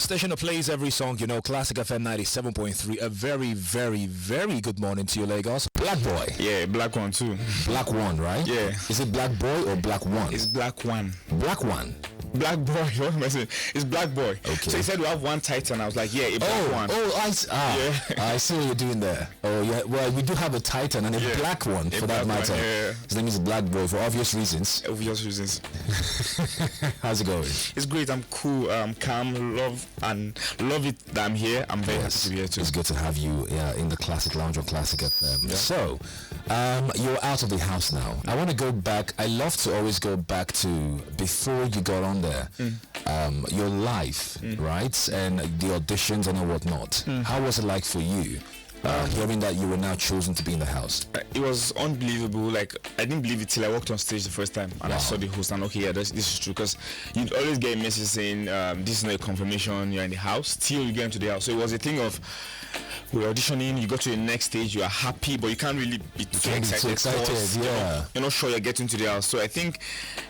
station that plays every song, Classic FM 97.3. A very, very, very good morning to you, Lagos. BlaqBoi. Yeah, Black One too. Black One, right? Yeah. Is it BlaqBoi or Black One? It's Black One. Black One. BlaqBoi. What am I saying? It's BlaqBoi. Okay. So he said we have one Titan. I was like, yeah, a Black One. I see what you're doing there. Oh, yeah. Well, we do have a Titan and a black one for that matter. One, yeah. His name is BlaqBoi for obvious reasons. Obvious reasons. How's it going? It's great. I'm cool. Calm. Love it that I'm here. I'm very happy to be here too. It's good to have you in the Classic Lounge on Classic FM. Yeah. So, you're out of the house now. I want to go back. I love to always go back to before you got on there. Your life, right? And the auditions and whatnot. How was it like for you? Hearing that you were now chosen to be in the house. It was unbelievable. Like, I didn't believe it till I walked on stage the first time and I saw the host and okay, yeah, this is true, because you'd always get a message saying this is not a confirmation, you're in the house till you get into the house. So it was a thing of we're auditioning, you go to the next stage, you are happy, but you can't really be too excited. You're not sure you're getting to the house. So I think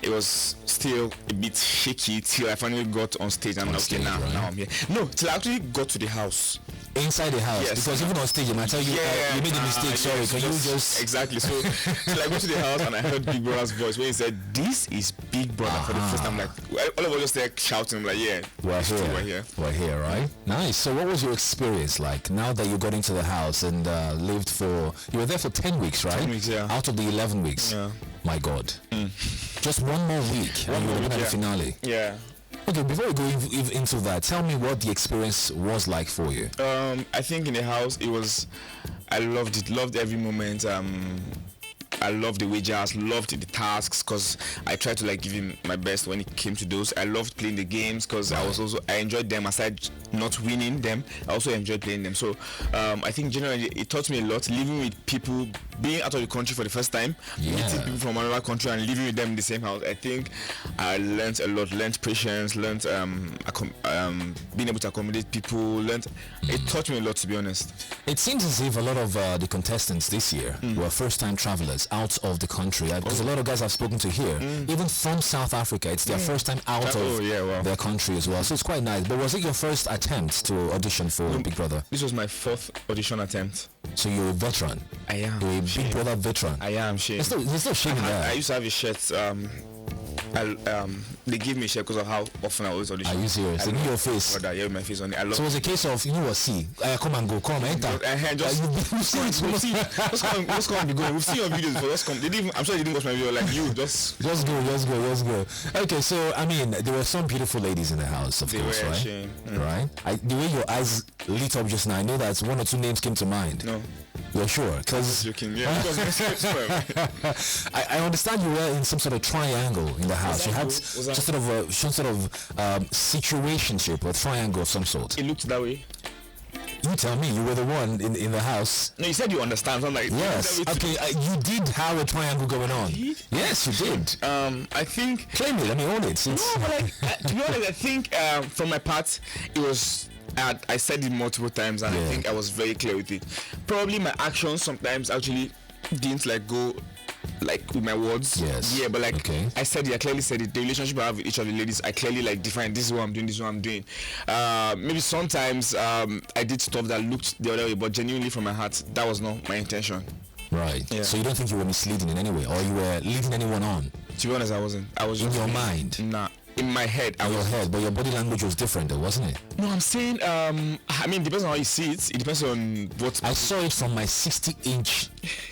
it was still a bit shaky till I finally got on stage and okay, now I'm here. No, till I actually got to the house. Inside the house, yes. Because even on stage, they might tell you, you made a mistake. Sorry, can you just exactly? So, till I go to the house and I heard Big Brother's voice when he said, "This is Big Brother." For the first time, like all of us just there shouting, like, "Yeah, we're here, right?" Nice. So, what was your experience like now that you got into the house and lived for? You were there for 10 weeks, right? 10 weeks, yeah. Out of the 11 weeks. Yeah. My God. Just one more week, and you would have been at the finale. Yeah. Okay, before we go into that, tell me what the experience was like for you. I think in the house, I loved it, loved every moment. I loved the wagers, loved the tasks, because I tried to like give him my best when it came to those. I loved playing the games because I enjoyed them. Aside not winning them, I also enjoyed playing them. So I think generally it taught me a lot, living with people, being out of the country for the first time, meeting people from another country and living with them in the same house. I think I learned a lot, learned patience, learned being able to accommodate people, it taught me a lot, to be honest. It seems as if a lot of the contestants this year were first-time travelers out of the country, because a lot of guys I've spoken to here, even from South Africa, it's their first time out of their country as well, so it's quite nice. But was it your first attempt to audition for Big Brother? This was my 4th audition attempt. So you're a veteran? I am. You're a Big Brother veteran? I am. There's no shame in that. I used to have a shirt. They gave me a shirt because of how often I was auditioning. Are you serious? In your face? Brother, yeah, with my face on it. So it was a case of, come and go, come, enter. Let's come and be going. We've seen your videos before. Let's come. I'm sure you didn't watch my video like you. Just go. Okay, so I mean, there were some beautiful ladies in the house, of course, right? Right? The way your eyes lit up just now, I know that 1 or 2 names came to mind. No. You're sure? Because I understand you were in some sort of triangle in the house. You had some sort of situationship or triangle of some sort. It looked that way. You tell me, you were the one in the house. No, you said you understand. So I'm like, yes. Okay, you did have a triangle going on. Yes, you did. I think. Claim it. Let me own it. No, but like, to be honest, I think from my part, it was. I said it multiple times, and I think I was very clear with it. Probably my actions sometimes actually didn't like go like with my words. Yes. Yeah, but like I said it, I clearly said it. The relationship I have with each of the ladies, I clearly like defined. This is what I'm doing. This is what I'm doing. Maybe sometimes I did stuff that looked the other way, but genuinely from my heart, that was not my intention. Right. Yeah. So you don't think you were misleading in any way, or you were leading anyone on? To be honest, I wasn't. I was in your mind. Nah. In my head, but your body language was different, though, wasn't it? No, I'm saying, I mean, it depends on how you see it. It depends on what. I saw it from my 60-inch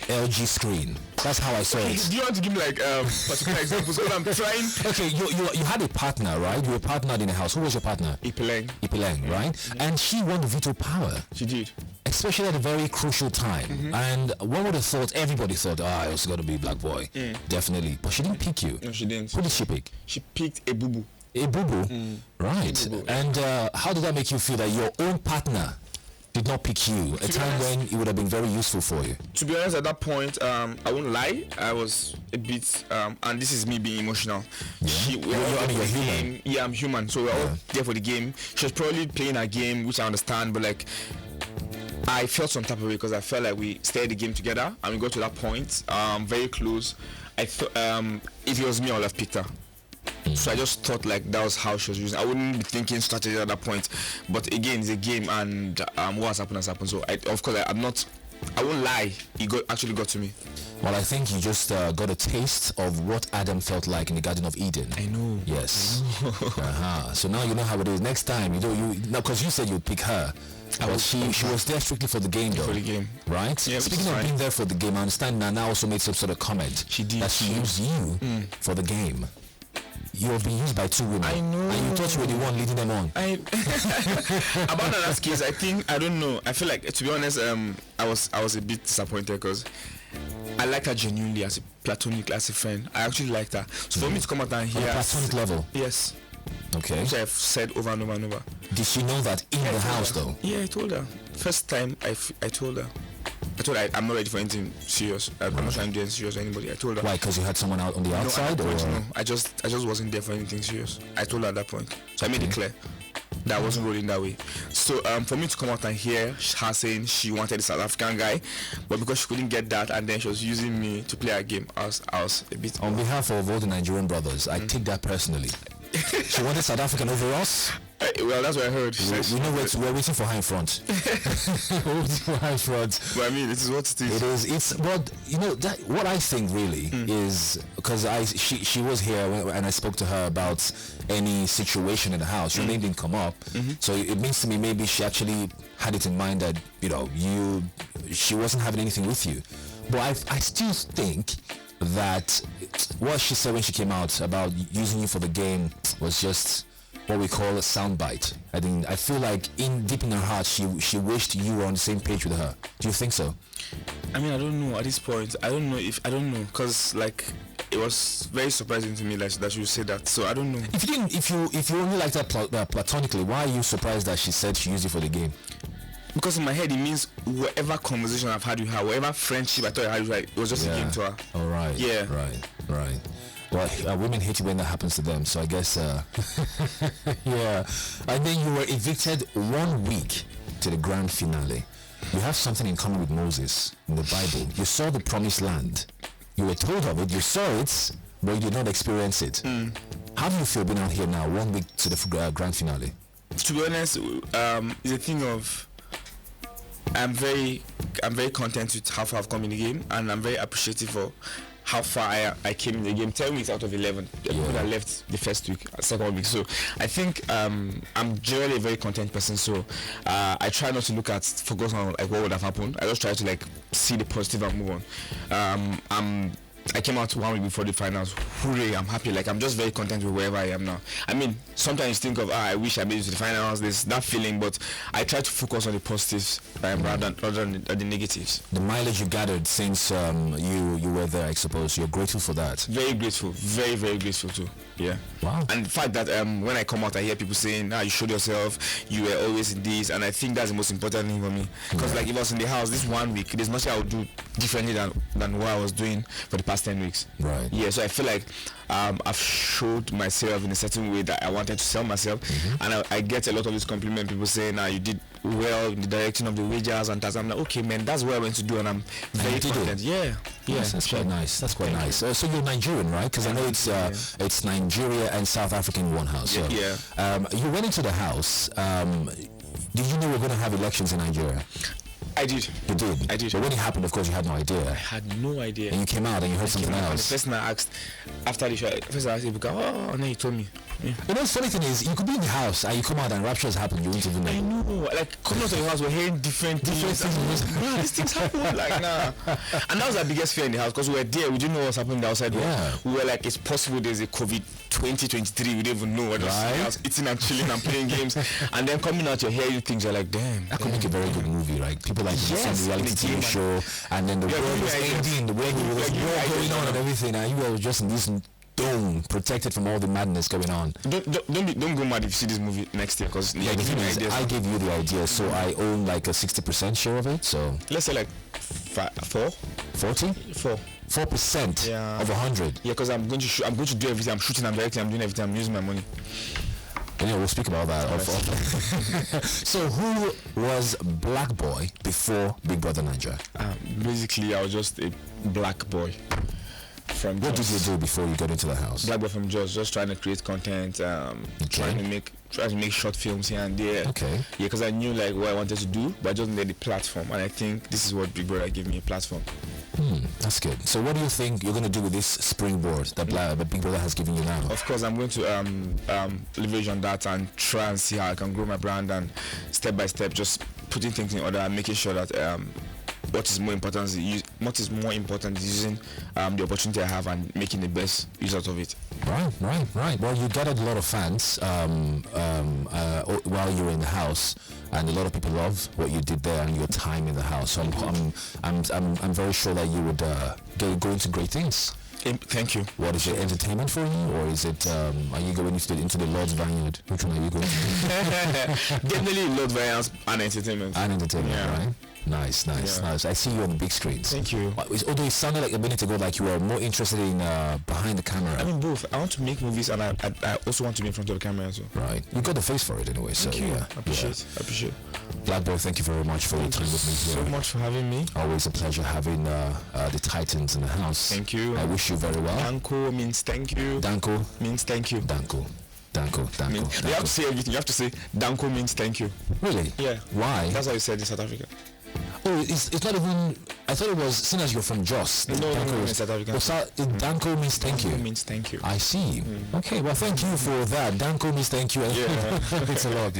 LG screen. That's how I saw it. Do you want to give me like particular examples? Because I'm trying. Okay, you had a partner, right? You were partnered in the house. Who was your partner? Ipeleng, right? And she won the veto power. She did. Especially at a very crucial time. And one would have thought, everybody thought, I also got to be BlaqBoi. Definitely. But she didn't pick you. No, she didn't. Who did she pick? She picked a boo-boo. A boo-boo? Right. A boo-boo. And how did that make you feel that your own partner did not pick you, a time when it would have been very useful for you? To be honest, at that point, I won't lie, I was a bit, and this is me being emotional. You're human. Yeah, I'm human, so we're all there for the game. She was probably playing a game, which I understand, but like, I felt some type of way because I felt like we stayed the game together and we got to that point, very close. I thought if it was me, I would have picked her. So I just thought like that was how she was using. I wouldn't be thinking strategy at that point. But again, it's a game, and what has happened. So of course I won't lie. It actually got to me. Well, I think you just got a taste of what Adam felt like in the Garden of Eden. I know. Yes. So now you know how it is. Next time, because you said you'd pick her. But she was there strictly for the game, though. For the game. Right? Yeah, Speaking of being there for the game, I understand Nana also made some sort of comment. She did. That she used you for the game. You have been used by 2 women. I know. And you thought you were the one leading them on. About Nana's case, I don't know. I feel like, to be honest, I was a bit disappointed because I liked her genuinely as a friend. I actually liked her. So for me to come out and hear... On a platonic level? Yes. Okay. Which I've said over and over and over. Did she know that in the house, though? Yeah, I told her. First time I told her. I'm not ready for anything serious. I'm not trying to do anything serious with anybody. I told her. Why? Because you had someone out on the outside? No, I just wasn't there for anything serious. I told her at that point. So I made it clear that I wasn't rolling that way. So for me to come out and hear her saying she wanted a South African guy, but because she couldn't get that, and then she was using me to play a game, I was a bit... On behalf of all the Nigerian brothers, I take that personally. She wanted South African over us? Well, that's what I heard. We know we're waiting for her in front. We're waiting for her in front. But I mean, this is what it is. It is. It's what what I think really is, because she was here and I spoke to her about any situation in the house. Your name didn't come up, so it means to me maybe she actually had it in mind that she wasn't having anything with you. But I still think that what she said when she came out about using you for the game was just what we call a soundbite. I feel like deep in her heart she wished you were on the same page with her. Do you think so? I mean, I don't know at this point. I don't know because like it was very surprising to me that you say that. So I don't know. If you only liked her platonically, why are you surprised that she said she used you for the game? Because in my head it means whatever conversation I've had with her, whatever friendship I thought I had with her, it was just a game to her. All right. Yeah. Right. Well, women hate it when that happens to them, so I guess yeah. And then you were evicted 1 week to the grand finale. You have something in common with Moses in the Bible. You saw the promised land. You were told of it, you saw it, but you did not experience it. How do you feel being out here now 1 week to the grand finale? To be honest, it's a thing of I'm very content with how far I've come in the game, and I'm very appreciative for how far I came in the game. 10 weeks out of 11 I left the first week, second week. So I think I'm generally a very content person. So I try not to focus on like what would have happened. I just try to like see the positive and move on. I came out 1 week before the finals. Hooray, I'm happy. Like, I'm just very content with wherever I am now. I mean, sometimes you think of, I wish I made it to the finals, there's that feeling, but I try to focus on the positives rather than the negatives. The mileage you gathered since you were there, I suppose, you're grateful for that? Very grateful. Very, very grateful too. Yeah. Wow. And the fact that when I come out, I hear people saying, you showed yourself, you were always in this, and I think that's the most important thing for me. Because like, if I was in the house this 1 week, there's nothing I would do differently than what I was doing for the past 10 weeks. Right. Yeah, so I feel like I've showed myself in a certain way that I wanted to sell myself, and I get a lot of this compliment, people saying you did well in the direction of the wages and that. I'm like, okay man, that's what I went to do, and I'm very content. Yeah, that's quite nice. That's quite nice. So you're Nigerian, right? Because I know it's Nigeria and South Africa in one house. So, you went into the house. Did you know we're going to have elections in Nigeria? I did. You did? I did. But when it happened, of course, you had no idea. I had no idea. And you came out and you heard something else. The person I asked after the show, I asked him, and then he told me. Yeah. You know, the funny thing is, you could be in the house and you come out and raptures happen, you won't even know. I know. Like, coming out of the house, we're hearing different things. Nah, these things happen. Like, nah. And that was our biggest fear in the house, because we were there, we didn't know what's happening outside. Yeah. We were like, it's possible there's a COVID 2023, we didn't even know what was eating and chilling and playing games. And then coming out, you're hearing things, you're like, damn. That could make a very good movie, right? People like some reality TV show, and then the world was ending, the world was going on and everything, and you were just in this dome, protected from all the madness going on. Don't go mad if you see this movie next year, because the thing is, I gave you the idea, so I own like a 60% share of it. So let's say like 4% of 100. Yeah, because I'm going to do everything. I'm shooting, I'm directing, I'm doing everything. I'm using my money. Anyway, we'll speak about that. So who was BlaqBoi before Big Brother Niger? Basically, I was just a black boy. from What Jos. did you do before you got into the house? BlaqBoi from Jos, just trying to create content, trying to make short films here and there. Okay. Yeah, because I knew like what I wanted to do, but I just needed the platform, and I think this is what Big Brother gave me, a platform. That's good. So what do you think you're going to do with this springboard that Big Brother has given you now? Of course, I'm going to leverage on that and try and see how I can grow my brand, and step by step, just putting things in order and making sure that what is more important is using the opportunity I have and making the best use out of it. Right. Well, you gathered a lot of fans while you were in the house, and a lot of people love what you did there and your time in the house. So I'm very sure that you would go into great things. Thank you. What is it, entertainment for you, or is it are you going into the Lord's Vineyard? Which one are you going to? Definitely Lord Vineyard and entertainment. And entertainment, Yeah. right? Nice. I see you on the big screens. Thank you. Although it sounded like a minute ago like you were more interested in behind the camera. I mean both. I want to make movies, and I also want to be in front of the camera as well. Right. You got the face for it anyway. So Thank you. yeah. I appreciate. BlaqBoi, thank you very much for your time with me here. So much for having me. Always a pleasure having the Titans in the house. Thank you. I wish you very well. Danko means thank you. Danko means thank you. Danko. You have to say everything. You have to say Danko means thank you. Really? Yeah. Why? That's how you said in South Africa. Oh, it's not even. I thought it was. Seen as you're from Jos. No, Danko in South Africa. Danko means thank you. Danko means thank you. I see. Okay. Well, thank you for that. Danko means thank you. Yeah. It's a lot.